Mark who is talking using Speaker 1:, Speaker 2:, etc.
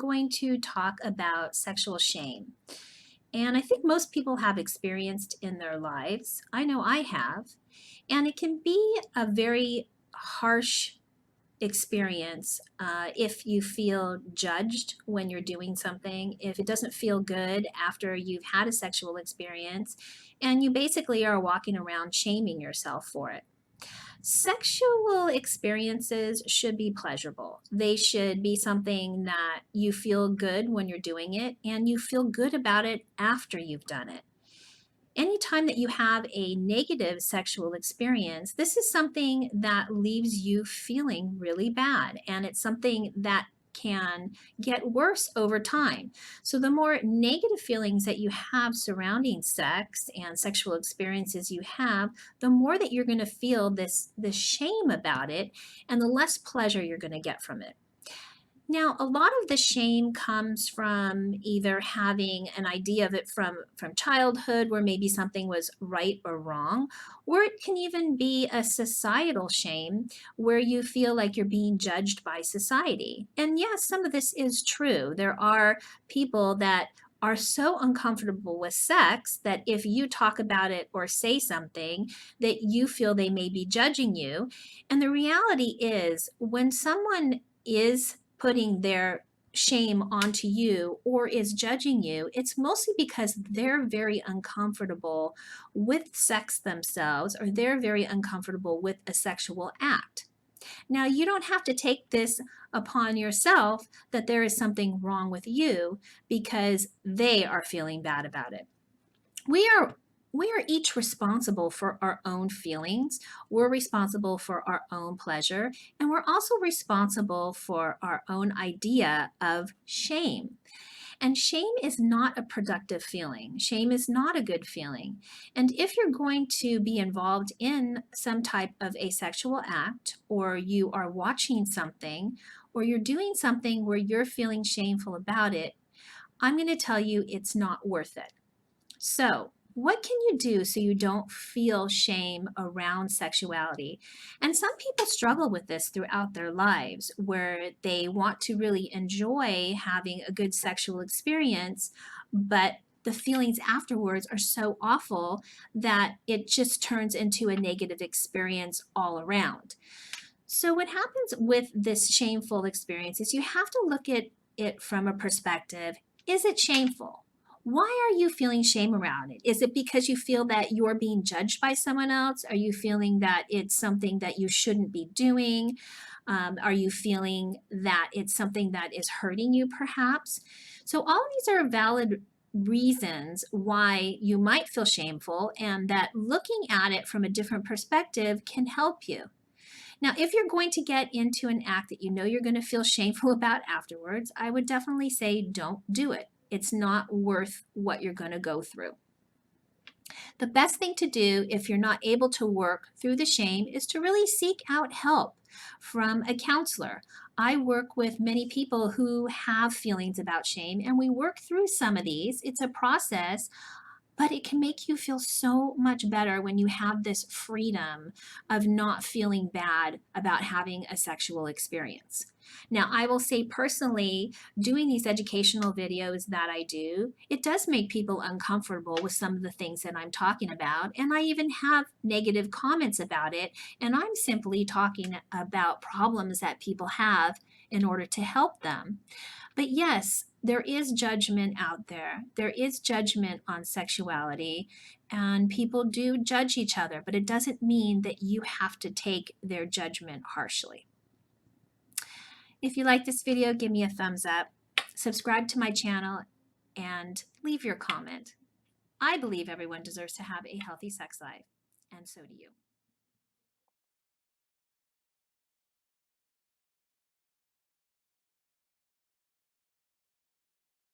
Speaker 1: going to talk about sexual shame. And I think most people have experienced in their lives. I know I have. And it can be a very harsh experience if you feel judged when you're doing something, if it doesn't feel good after you've had a sexual experience, and you basically are walking around shaming yourself for it. Sexual experiences should be pleasurable. They should be something that you feel good when you're doing it and you feel good about it after you've done it. Anytime that you have a negative sexual experience, this is something that leaves you feeling really bad, and it's something that can get worse over time. So the more negative feelings that you have surrounding sex and sexual experiences you have, the more that you're going to feel this shame about it, and the less pleasure you're going to get from it. Now, a lot of the shame comes from either having an idea of it from childhood, where maybe something was right or wrong, or it can even be a societal shame where you feel like you're being judged by society. And yes, some of this is true. There are people that are so uncomfortable with sex that if you talk about it or say something, that you feel they may be judging you. And the reality is, when someone is putting their shame onto you or is judging you, it's mostly because they're very uncomfortable with sex themselves, or they're very uncomfortable with a sexual act. Now, you don't have to take this upon yourself that there is something wrong with you because they are feeling bad about it. We are each responsible for our own feelings. We're responsible for our own pleasure, and we're also responsible for our own idea of shame. And shame is not a productive feeling. Shame is not a good feeling. And if you're going to be involved in some type of asexual act, or you are watching something, or you're doing something where you're feeling shameful about it, I'm going to tell you it's not worth it. So, what can you do so you don't feel shame around sexuality? And some people struggle with this throughout their lives, where they want to really enjoy having a good sexual experience, but the feelings afterwards are so awful that it just turns into a negative experience all around. So, what happens with this shameful experience is you have to look at it from a perspective: is it shameful? Why are you feeling shame around it? Is it because you feel that you're being judged by someone else? Are you feeling that it's something that you shouldn't be doing? Are you feeling that it's something that is hurting you, perhaps? So, all of these are valid reasons why you might feel shameful, and that looking at it from a different perspective can help you. Now, if you're going to get into an act that you know you're going to feel shameful about afterwards, I would definitely say don't do it. It's not worth what you're going to go through. The best thing to do if you're not able to work through the shame is to really seek out help from a counselor. I work with many people who have feelings about shame, and we work through some of these. It's a process, but it can make you feel so much better when you have this freedom of not feeling bad about having a sexual experience. Now, I will say personally, doing these educational videos that I do, it does make people uncomfortable with some of the things that I'm talking about, and I even have negative comments about it, and I'm simply talking about problems that people have in order to help them. But yes, there is judgment out there. There is judgment on sexuality, and people do judge each other, but it doesn't mean that you have to take their judgment harshly. If you like this video, give me a thumbs up, subscribe to my channel, and leave your comment. I believe everyone deserves to have a healthy sex life, and so do you.